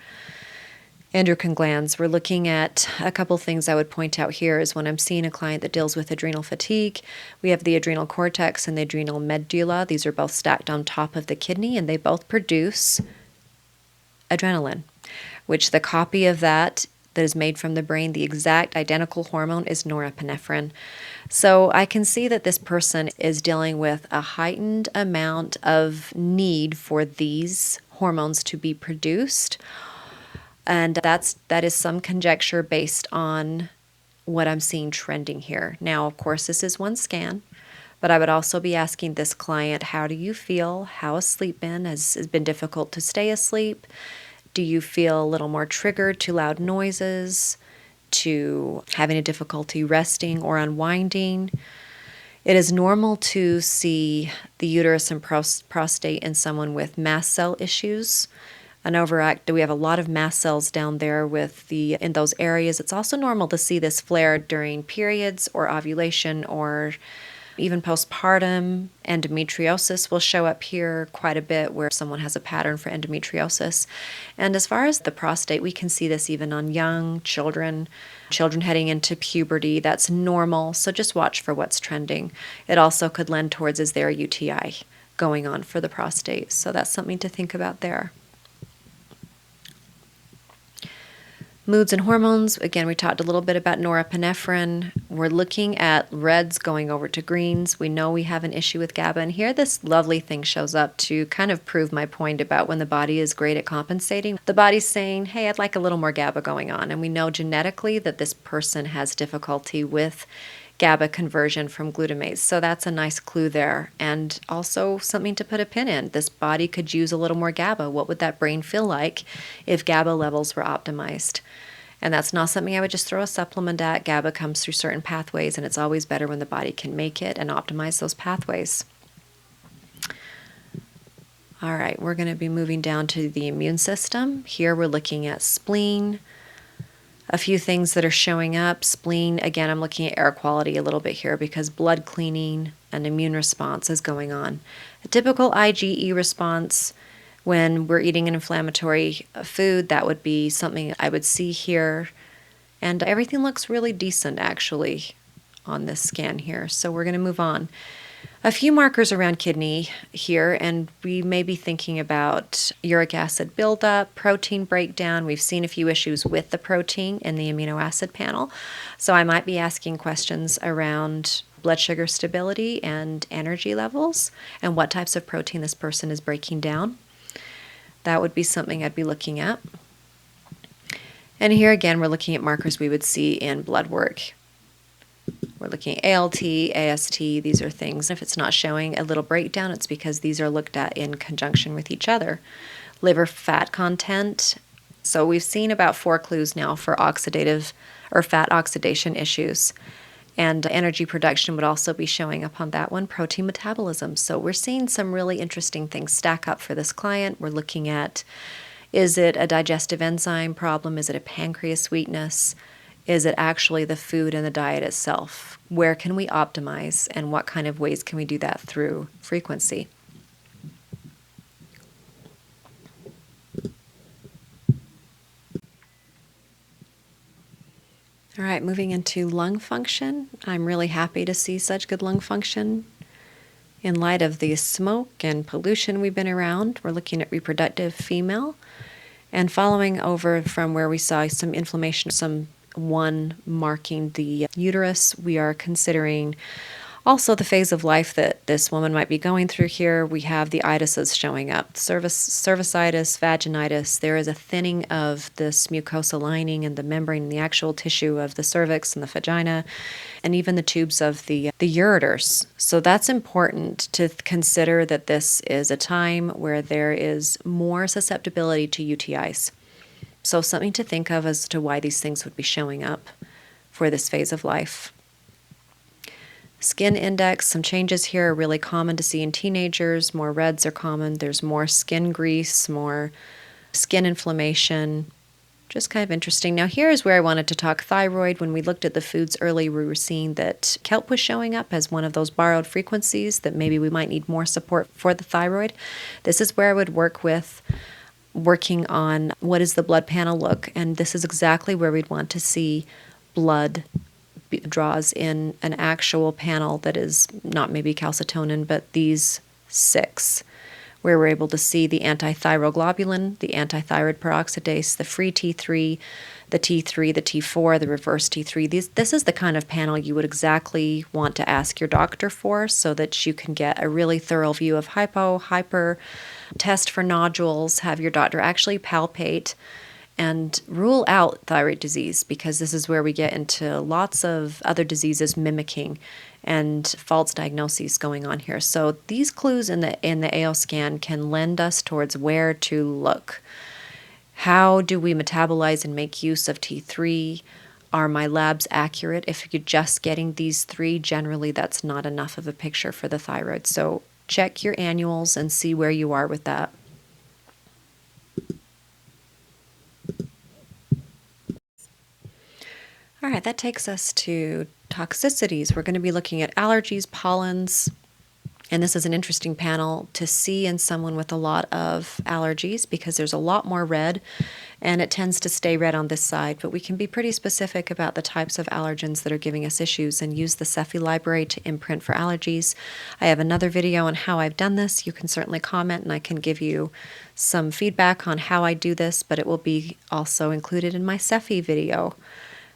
Endocrine glands. We're looking at a couple things I would point out here is when I'm seeing a client that deals with adrenal fatigue, we have the adrenal cortex and the adrenal medulla. These are both stacked on top of the kidney, and they both produce adrenaline, which the copy of that is made from the brain, the exact identical hormone is norepinephrine. So I can see that this person is dealing with a heightened amount of need for these hormones to be produced. And that is some conjecture based on what I'm seeing trending here. Now, of course, this is one scan, but I would also be asking this client, how do you feel? How has sleep been? Has it been difficult to stay asleep? Do you feel a little more triggered to loud noises, to having a difficulty resting or unwinding? It is normal to see the uterus and prostate in someone with mast cell issues. We have a lot of mast cells down there in those areas. It's also normal to see this flare during periods or ovulation or even postpartum. Endometriosis will show up here quite a bit where someone has a pattern for endometriosis. And as far as the prostate, we can see this even on young children heading into puberty. That's normal, so just watch for what's trending. It also could lend towards, is there a UTI going on for the prostate? So that's something to think about there. Moods and hormones, again, we talked a little bit about norepinephrine. We're looking at reds going over to greens. We know we have an issue with GABA, and here this lovely thing shows up to kind of prove my point about when the body is great at compensating. The body's saying, hey, I'd like a little more GABA going on, and we know genetically that this person has difficulty with GABA conversion from glutamate. So that's a nice clue there, and also something to put a pin in. This body could use a little more GABA. What would that brain feel like if GABA levels were optimized? And that's not something I would just throw a supplement at. GABA comes through certain pathways, and it's always better when the body can make it and optimize those pathways. All right, we're going to be moving down to the immune system. Here we're looking at spleen. A few things that are showing up. Spleen, again, I'm looking at air quality a little bit here because blood cleaning and immune response is going on. A typical IgE response when we're eating an inflammatory food, that would be something I would see here. And everything looks really decent, actually, on this scan here. So we're going to move on. A few markers around kidney here, and we may be thinking about uric acid buildup, protein breakdown. We've seen a few issues with the protein in the amino acid panel. So I might be asking questions around blood sugar stability and energy levels and what types of protein this person is breaking down. That would be something I'd be looking at. And here again, we're looking at markers we would see in blood work. We're looking at ALT, AST, these are things. If it's not showing a little breakdown, it's because these are looked at in conjunction with each other. Liver fat content. So we've seen about 4 clues now for oxidative or fat oxidation issues. And energy production would also be showing up on that one, protein metabolism. So we're seeing some really interesting things stack up for this client. We're looking at, is it a digestive enzyme problem? Is it a pancreas weakness? Is it actually the food and the diet itself? Where can we optimize, and what kind of ways can we do that through frequency? All right, moving into lung function. I'm really happy to see such good lung function. In light of the smoke and pollution we've been around, we're looking at reproductive female. And following over from where we saw some inflammation, some one marking the uterus, we are considering also the phase of life that this woman might be going through here. We have the itises showing up, cervicitis, vaginitis. There is a thinning of this mucosa lining and the membrane and the actual tissue of the cervix and the vagina, and even the tubes of the ureters. So that's important to consider, that this is a time where there is more susceptibility to UTIs. So something to think of as to why these things would be showing up for this phase of life. Skin index, some changes here are really common to see in teenagers. More reds are common. There's more skin grease, more skin inflammation. Just kind of interesting. Now here's where I wanted to talk thyroid. When we looked at the foods early, we were seeing that kelp was showing up as one of those borrowed frequencies that maybe we might need more support for the thyroid. This is where I would working on what does the blood panel look, and this is exactly where we'd want to see blood draws in an actual panel that is not maybe calcitonin, but these 6, where we're able to see the antithyroglobulin, the antithyroid peroxidase, the free T3, the T3, the T4, the reverse T3. This is the kind of panel you would exactly want to ask your doctor for, so that you can get a really thorough view of hyper, test for nodules, have your doctor actually palpate and rule out thyroid disease, because this is where we get into lots of other diseases mimicking and false diagnoses going on here. So these clues in the AO scan can lend us towards where to look. How do we metabolize and make use of T3? Are my labs accurate? If you're just getting these 3, generally that's not enough of a picture for the thyroid. So check your annuals and see where you are with that. All right, that takes us to toxicities. We're going to be looking at allergies, pollens, and this is an interesting panel to see in someone with a lot of allergies, because there's a lot more red, and it tends to stay red on this side. But we can be pretty specific about the types of allergens that are giving us issues and use the Cepheid library to imprint for allergies. I have another video on how I've done this. You can certainly comment, and I can give you some feedback on how I do this, but it will be also included in my Cepheid video,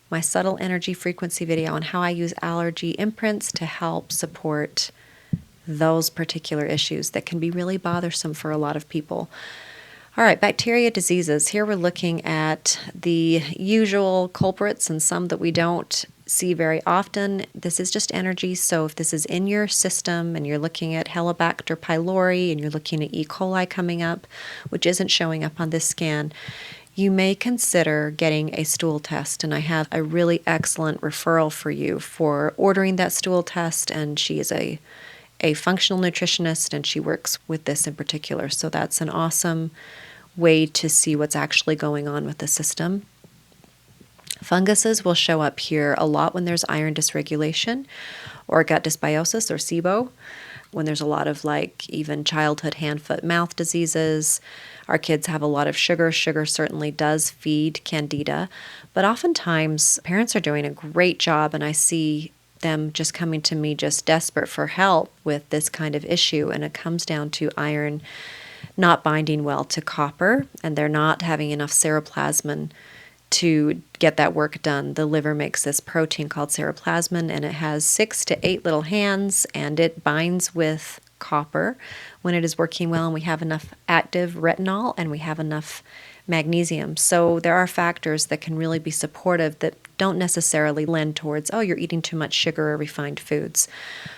my subtle energy frequency video on how I use allergy imprints to help support those particular issues that can be really bothersome for a lot of people. All right, bacteria diseases. Here we're looking at the usual culprits and some that we don't see very often. This is just energy, so if this is in your system and you're looking at Helicobacter pylori and you're looking at E. coli coming up, which isn't showing up on this scan, you may consider getting a stool test, and I have a really excellent referral for you for ordering that stool test, and she is a a functional nutritionist, and she works with this in particular. So that's an awesome way to see what's actually going on with the system. Funguses will show up here a lot when there's iron dysregulation or gut dysbiosis or SIBO, when there's a lot of even childhood hand, foot, mouth diseases. Our kids have a lot of sugar. Sugar certainly does feed candida, but oftentimes parents are doing a great job, and I see them just coming to me just desperate for help with this kind of issue, and it comes down to iron not binding well to copper, and they're not having enough ceraplasmin to get that work done. The liver makes this protein called ceraplasmin, and it has 6 to 8 little hands, and it binds with copper when it is working well, and we have enough active retinol and we have enough magnesium. So there are factors that can really be supportive that don't necessarily lend towards, oh, you're eating too much sugar or refined foods.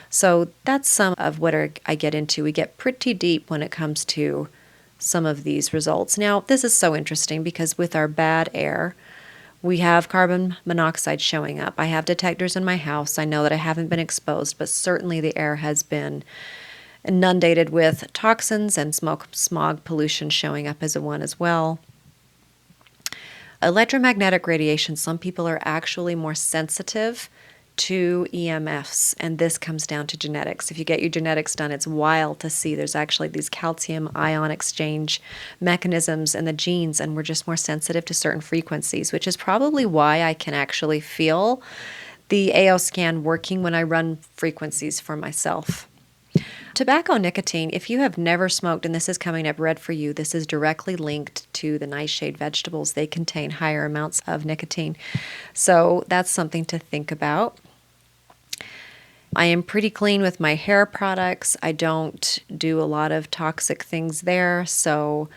So that's some of what I get into. We get pretty deep when it comes to some of these results. Now, this is so interesting because with our bad air, we have carbon monoxide showing up. I have detectors in my house. I know that I haven't been exposed, but certainly the air has been inundated with toxins, and smog pollution showing up as a one as well. Electromagnetic radiation, some people are actually more sensitive to EMFs, and this comes down to genetics. If you get your genetics done, it's wild to see there's actually these calcium ion exchange mechanisms in the genes, and we're just more sensitive to certain frequencies, which is probably why I can actually feel the AO scan working when I run frequencies for myself. Tobacco nicotine, if you have never smoked, and this is coming up red for you, this is directly linked to the nightshade vegetables. They contain higher amounts of nicotine. So that's something to think about. I am pretty clean with my hair products. I don't do a lot of toxic things there. So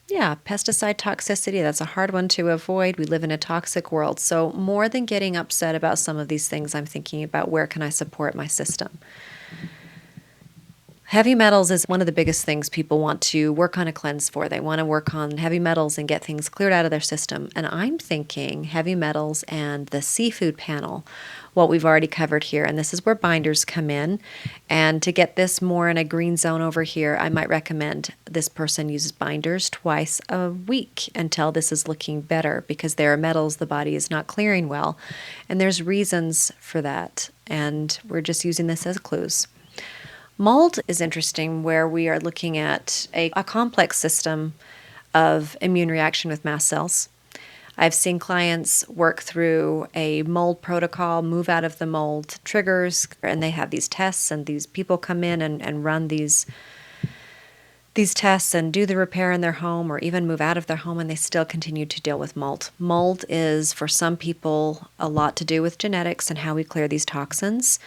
yeah, pesticide toxicity, that's a hard one to avoid. We live in a toxic world. So more than getting upset about some of these things, I'm thinking about where can I support my system. Heavy metals is one of the biggest things people want to work on a cleanse for. They want to work on heavy metals and get things cleared out of their system. And I'm thinking heavy metals and the seafood panel, what we've already covered here. And this is where binders come in. And to get this more in a green zone over here, I might recommend this person uses binders twice a week until this is looking better, because there are metals the body is not clearing well. And there's reasons for that. And we're just using this as clues. Mold is interesting, where we are looking at a complex system of immune reaction with mast cells. I've seen clients work through a mold protocol, move out of the mold triggers, and they have these tests, and these people come in and run these tests and do the repair in their home or even move out of their home, and they still continue to deal with mold. Mold is, for some people, a lot to do with genetics and how we clear these toxins.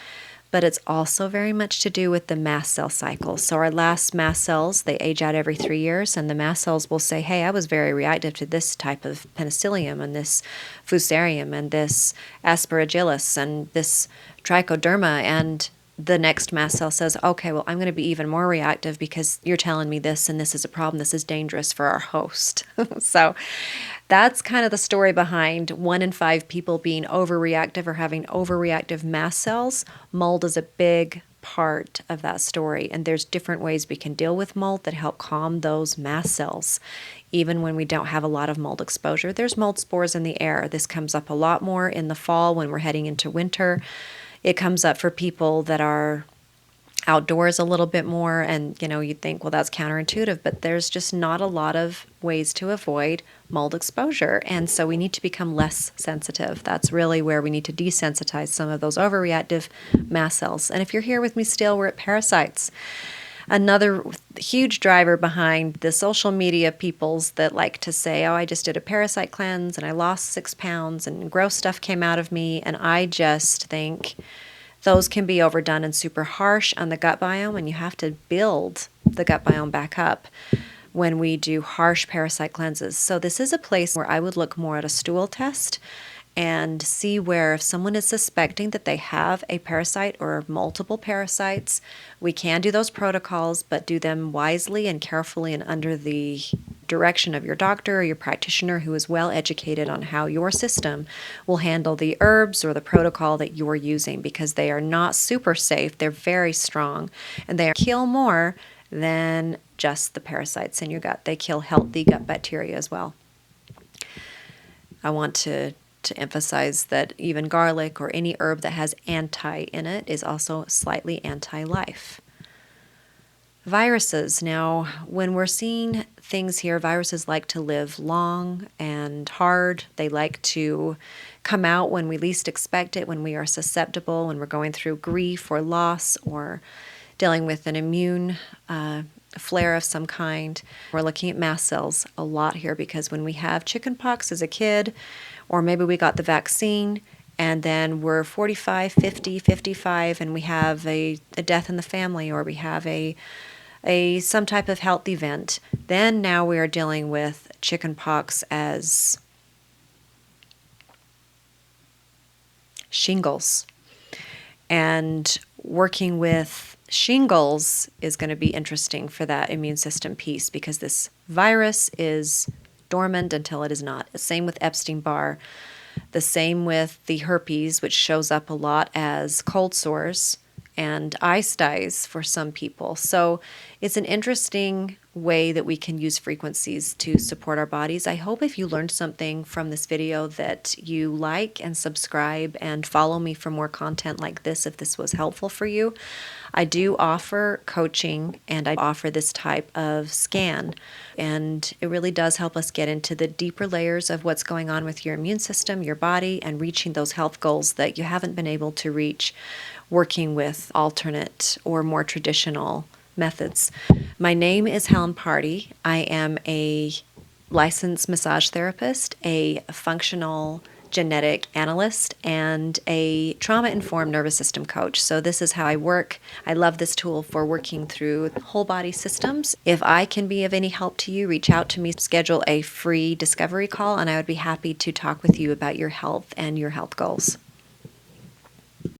But it's also very much to do with the mast cell cycle. So our last mast cells, they age out every 3 years, and the mast cells will say, hey, I was very reactive to this type of penicillium and this fusarium and this aspergillus and this trichoderma, and the next mast cell says, okay, well, I'm going to be even more reactive because you're telling me this, and this is a problem. This is dangerous for our host. So that's kind of the story behind 1 in 5 people being overreactive or having overreactive mast cells. Mold is a big part of that story, and there's different ways we can deal with mold that help calm those mast cells. Even when we don't have a lot of mold exposure, there's mold spores in the air. This comes up a lot more in the fall when we're heading into winter. It comes up for people that are outdoors a little bit more, and you'd think, well, that's counterintuitive, but there's just not a lot of ways to avoid mold exposure, and so we need to become less sensitive. That's really where we need to desensitize some of those overreactive mast cells. And if you're here with me still, we're at parasites. Another huge driver behind the social media peoples that like to say, oh, I just did a parasite cleanse and I lost 6 pounds and gross stuff came out of me. And I just think those can be overdone and super harsh on the gut biome, and you have to build the gut biome back up when we do harsh parasite cleanses. So this is a place where I would look more at a stool test and see where, if someone is suspecting that they have a parasite or multiple parasites, we can do those protocols, but do them wisely and carefully and under the direction of your doctor or your practitioner who is well educated on how your system will handle the herbs or the protocol that you're using, because they are not super safe. They're very strong, and they kill more than just the parasites in your gut. They kill healthy gut bacteria as well. I want to emphasize that even garlic or any herb that has anti in it is also slightly anti-life. Viruses. Now, when we're seeing things here, viruses like to live long and hard. They like to come out when we least expect it, when we are susceptible, when we're going through grief or loss or dealing with an immune flare of some kind. We're looking at mast cells a lot here, because when we have chickenpox as a kid, or maybe we got the vaccine, and then we're 45, 50, 55, and we have a death in the family, or we have some type of health event, then now we are dealing with chickenpox as shingles. And working with shingles is going to be interesting for that immune system piece, because this virus is dormant until it is not. Same with Epstein-Barr. The same with the herpes, which shows up a lot as cold sores and eye styes for some people. So it's an interesting way that we can use frequencies to support our bodies. I hope if you learned something from this video that you like and subscribe and follow me for more content like this if this was helpful for you. I do offer coaching, and I offer this type of scan, and it really does help us get into the deeper layers of what's going on with your immune system, your body, and reaching those health goals that you haven't been able to reach working with alternate or more traditional methods. My name is Helen Party. I am a licensed massage therapist, a functional genetic analyst, and a trauma-informed nervous system coach. So this is how I work. I love this tool for working through whole body systems. If I can be of any help to you, reach out to me, schedule a free discovery call, and I would be happy to talk with you about your health and your health goals.